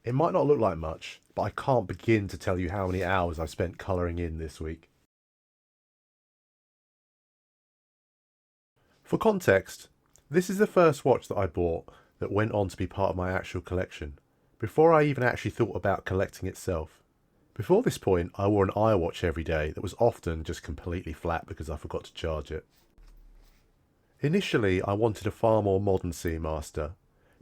It might not look like much, but I can't begin to tell you how many hours I've spent colouring in this week. For context, this is the first watch that I bought that went on to be part of my actual collection, before I even actually thought about collecting itself. Before this point, I wore an iWatch every day that was often just completely flat because I forgot to charge it. Initially, I wanted a far more modern Seamaster,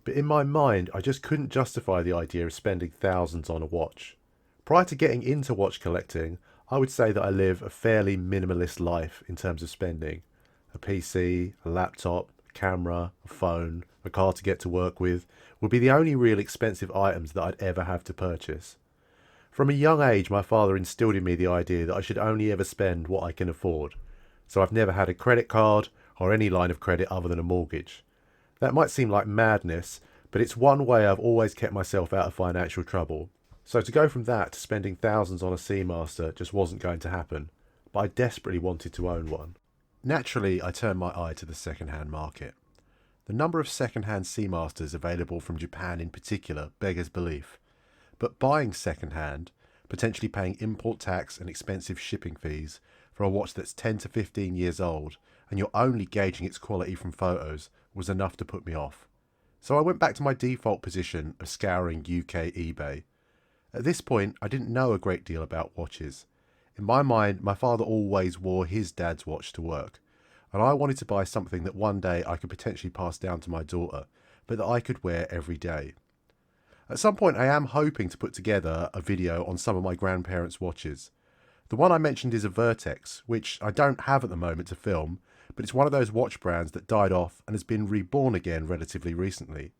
but in my mind I just couldn't justify the idea of spending thousands on a watch. Prior to getting into watch collecting, I would say that I live a fairly minimalist life in terms of spending. A PC, a laptop, a camera, a phone, a car to get to work with would be the only real expensive items that I'd ever have to purchase. From a young age, my father instilled in me the idea that I should only ever spend what I can afford. So I've never had a credit card or any line of credit other than a mortgage. That might seem like madness, but it's one way I've always kept myself out of financial trouble. So to go from that to spending thousands on a Seamaster just wasn't going to happen, but I desperately wanted to own one. Naturally, I turned my eye to the second-hand market. The number of second-hand Seamasters available from Japan in particular beggars belief. But buying second-hand, potentially paying import tax and expensive shipping fees for a watch that's 10 to 15 years old and you're only gauging its quality from photos was enough to put me off. So I went back to my default position of scouring UK eBay. At this point, I didn't know a great deal about watches. In my mind, my father always wore his dad's watch to work, and I wanted to buy something that one day I could potentially pass down to my daughter, but that I could wear every day. At some point, I am hoping to put together a video on some of my grandparents' watches. The one I mentioned is a Vertex, which I don't have at the moment to film, but it's one of those watch brands that died off and has been reborn again relatively recently.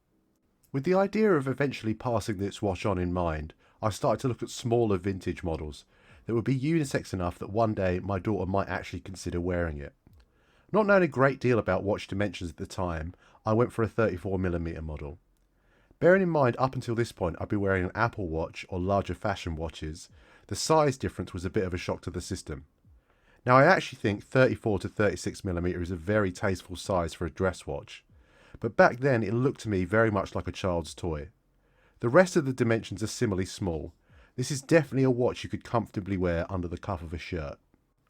With the idea of eventually passing this watch on in mind, I started to look at smaller vintage models that would be unisex enough that one day my daughter might actually consider wearing it. Not knowing a great deal about watch dimensions at the time, I went for a 34mm model. Bearing in mind up until this point I'd be wearing an Apple Watch or larger fashion watches, the size difference was a bit of a shock to the system. Now I actually think 34 to 36mm is a very tasteful size for a dress watch, but back then it looked to me very much like a child's toy. The rest of the dimensions are similarly small. This is definitely a watch you could comfortably wear under the cuff of a shirt.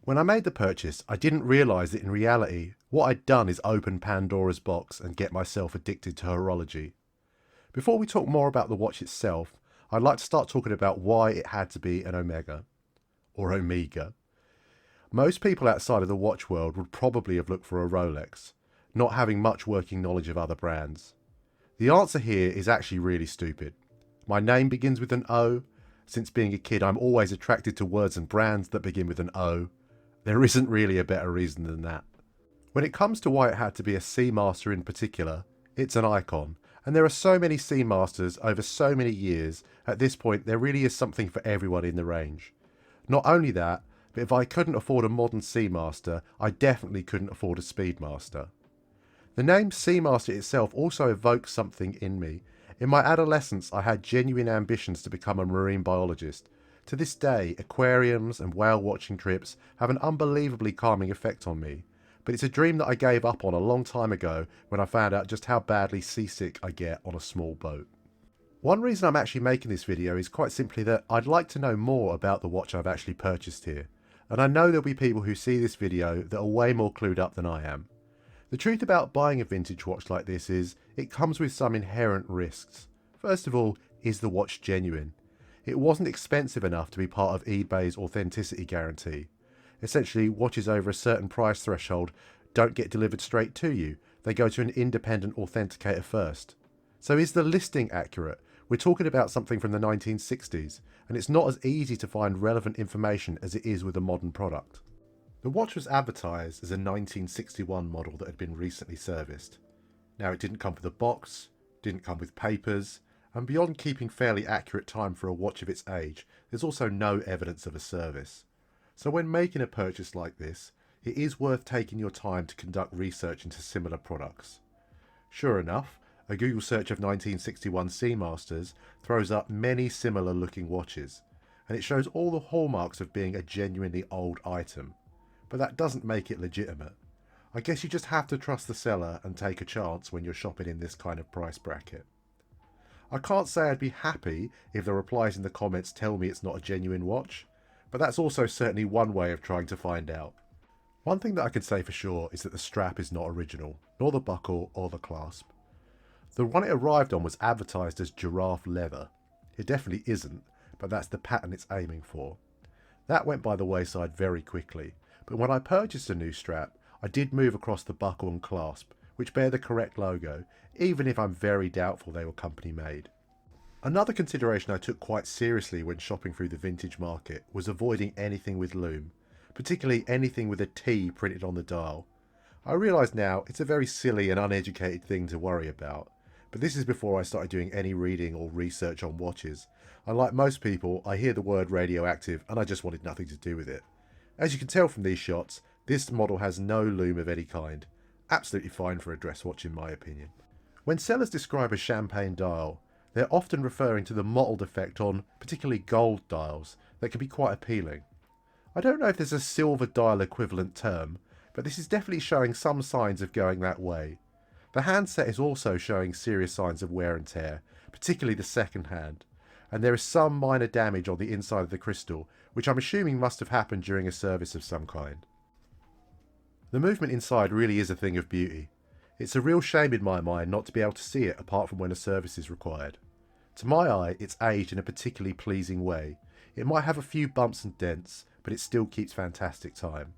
When I made the purchase, I didn't realise that in reality, what I'd done is open Pandora's box and get myself addicted to horology. Before we talk more about the watch itself, I'd like to start talking about why it had to be an Omega. Or Omega. Most people outside of the watch world would probably have looked for a Rolex, not having much working knowledge of other brands. The answer here is actually really stupid. My name begins with an O. Since being a kid, I'm always attracted to words and brands that begin with an O. There isn't really a better reason than that. When it comes to why it had to be a Seamaster in particular, it's an icon, and there are so many Seamasters over so many years, at this point there really is something for everyone in the range. Not only that, but if I couldn't afford a modern Seamaster, I definitely couldn't afford a Speedmaster. The name Seamaster itself also evokes something in me. In my adolescence, I had genuine ambitions to become a marine biologist. To this day, aquariums and whale watching trips have an unbelievably calming effect on me. But it's a dream that I gave up on a long time ago when I found out just how badly seasick I get on a small boat. One reason I'm actually making this video is quite simply that I'd like to know more about the watch I've actually purchased here. And I know there'll be people who see this video that are way more clued up than I am. The truth about buying a vintage watch like this is, it comes with some inherent risks. First of all, is the watch genuine? It wasn't expensive enough to be part of eBay's authenticity guarantee. Essentially, watches over a certain price threshold don't get delivered straight to you. They go to an independent authenticator first. So is the listing accurate? We're talking about something from the 1960s, and it's not as easy to find relevant information as it is with a modern product. The watch was advertised as a 1961 model that had been recently serviced. Now it didn't come with a box, didn't come with papers, and beyond keeping fairly accurate time for a watch of its age, there's also no evidence of a service. So when making a purchase like this, it is worth taking your time to conduct research into similar products. Sure enough, a Google search of 1961 Seamasters throws up many similar looking watches, and it shows all the hallmarks of being a genuinely old item. But that doesn't make it legitimate. I guess you just have to trust the seller and take a chance when you're shopping in this kind of price bracket. I can't say I'd be happy if the replies in the comments tell me it's not a genuine watch, but that's also certainly one way of trying to find out. One thing that I can say for sure is that the strap is not original, nor the buckle or the clasp. The one it arrived on was advertised as giraffe leather. It definitely isn't, but that's the pattern it's aiming for. That went by the wayside very quickly, but when I purchased a new strap, I did move across the buckle and clasp, which bear the correct logo, even if I'm very doubtful they were company made. Another consideration I took quite seriously when shopping through the vintage market was avoiding anything with loom, particularly anything with a T printed on the dial. I realise now it's a very silly and uneducated thing to worry about, but this is before I started doing any reading or research on watches. And like most people, I hear the word radioactive and I just wanted nothing to do with it. As you can tell from these shots, this model has no loom of any kind. Absolutely fine for a dress watch in my opinion. When sellers describe a champagne dial, they're often referring to the mottled effect on particularly gold dials that can be quite appealing. I don't know if there's a silver dial equivalent term, but this is definitely showing some signs of going that way. The handset is also showing serious signs of wear and tear, particularly the second hand, and there is some minor damage on the inside of the crystal, which I'm assuming must have happened during a service of some kind. The movement inside really is a thing of beauty. It's a real shame in my mind not to be able to see it apart from when a service is required. To my eye, it's aged in a particularly pleasing way. It might have a few bumps and dents, but it still keeps fantastic time.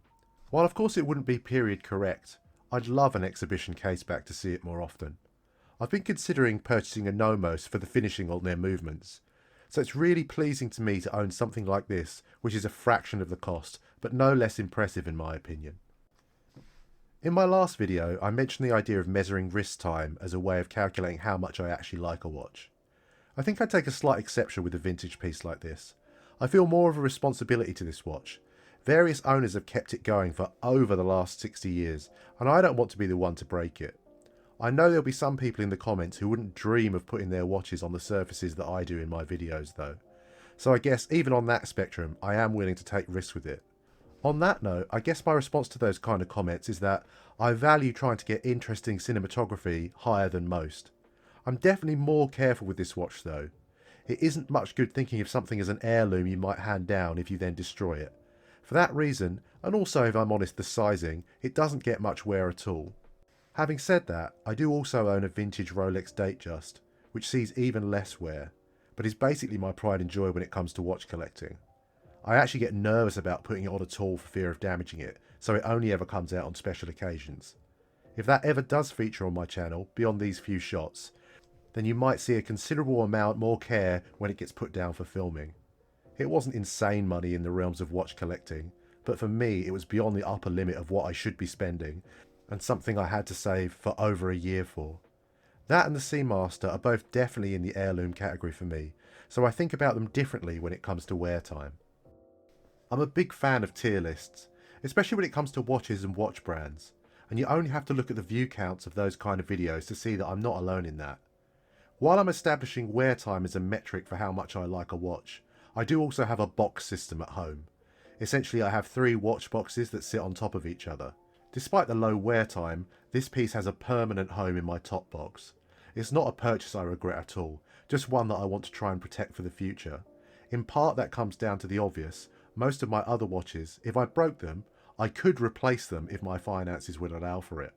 While of course it wouldn't be period correct, I'd love an exhibition case back to see it more often. I've been considering purchasing a Nomos for the finishing on their movements, so it's really pleasing to me to own something like this, which is a fraction of the cost, but no less impressive in my opinion. In my last video, I mentioned the idea of measuring wrist time as a way of calculating how much I actually like a watch. I think I take a slight exception with a vintage piece like this. I feel more of a responsibility to this watch. Various owners have kept it going for over the last 60 years, and I don't want to be the one to break it. I know there'll be some people in the comments who wouldn't dream of putting their watches on the surfaces that I do in my videos though. So I guess even on that spectrum, I am willing to take risks with it. On that note, I guess my response to those kind of comments is that I value trying to get interesting cinematography higher than most. I'm definitely more careful with this watch though. It isn't much good thinking of something as an heirloom you might hand down if you then destroy it. For that reason, and also if I'm honest the sizing, it doesn't get much wear at all. Having said that, I do also own a vintage Rolex Datejust, which sees even less wear, but is basically my pride and joy when it comes to watch collecting. I actually get nervous about putting it on at all for fear of damaging it, so it only ever comes out on special occasions. If that ever does feature on my channel, beyond these few shots, then you might see a considerable amount more care when it gets put down for filming. It wasn't insane money in the realms of watch collecting, but for me it was beyond the upper limit of what I should be spending, and something I had to save for over a year for. That and the Seamaster are both definitely in the heirloom category for me, so I think about them differently when it comes to wear time. I'm a big fan of tier lists, especially when it comes to watches and watch brands, and you only have to look at the view counts of those kind of videos to see that I'm not alone in that. While I'm establishing wear time as a metric for how much I like a watch, I do also have a box system at home. Essentially I have 3 watch boxes that sit on top of each other. Despite the low wear time, this piece has a permanent home in my top box. It's not a purchase I regret at all, just one that I want to try and protect for the future. In part that comes down to the obvious. Most of my other watches, if I broke them, I could replace them if my finances would allow for it.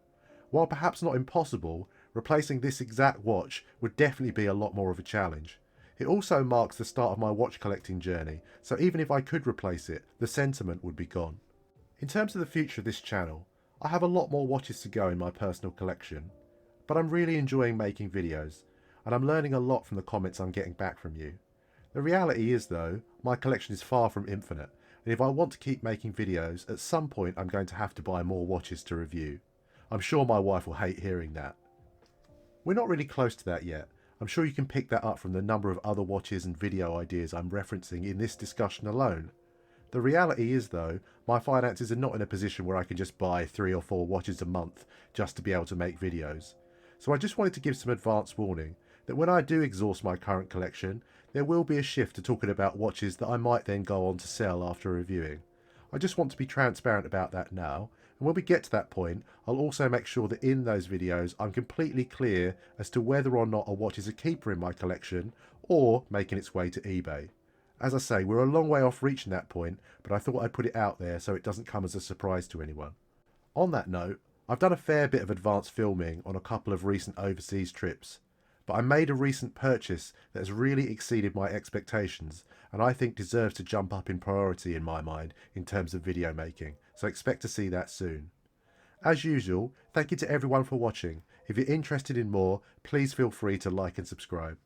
While perhaps not impossible, replacing this exact watch would definitely be a lot more of a challenge. It also marks the start of my watch collecting journey, so even if I could replace it, the sentiment would be gone. In terms of the future of this channel, I have a lot more watches to go in my personal collection, but I'm really enjoying making videos, and I'm learning a lot from the comments I'm getting back from you. The reality is though, my collection is far from infinite, and if I want to keep making videos, at some point I'm going to have to buy more watches to review. I'm sure my wife will hate hearing that. We're not really close to that yet. I'm sure you can pick that up from the number of other watches and video ideas I'm referencing in this discussion alone. The reality is though, my finances are not in a position where I can just buy 3 or 4 watches a month just to be able to make videos. So I just wanted to give some advance warning that when I do exhaust my current collection, there will be a shift to talking about watches that I might then go on to sell after reviewing. I just want to be transparent about that now, And when we get to that point, I'll also make sure that in those videos I'm completely clear as to whether or not a watch is a keeper in my collection or making its way to eBay. As I say, we're a long way off reaching that point, but I thought I'd put it out there so it doesn't come as a surprise to anyone. On that note, I've done a fair bit of advanced filming on a couple of recent overseas trips, but I made a recent purchase that has really exceeded my expectations and I think deserves to jump up in priority in my mind in terms of video making, so expect to see that soon. As usual, thank you to everyone for watching. If you're interested in more, please feel free to like and subscribe.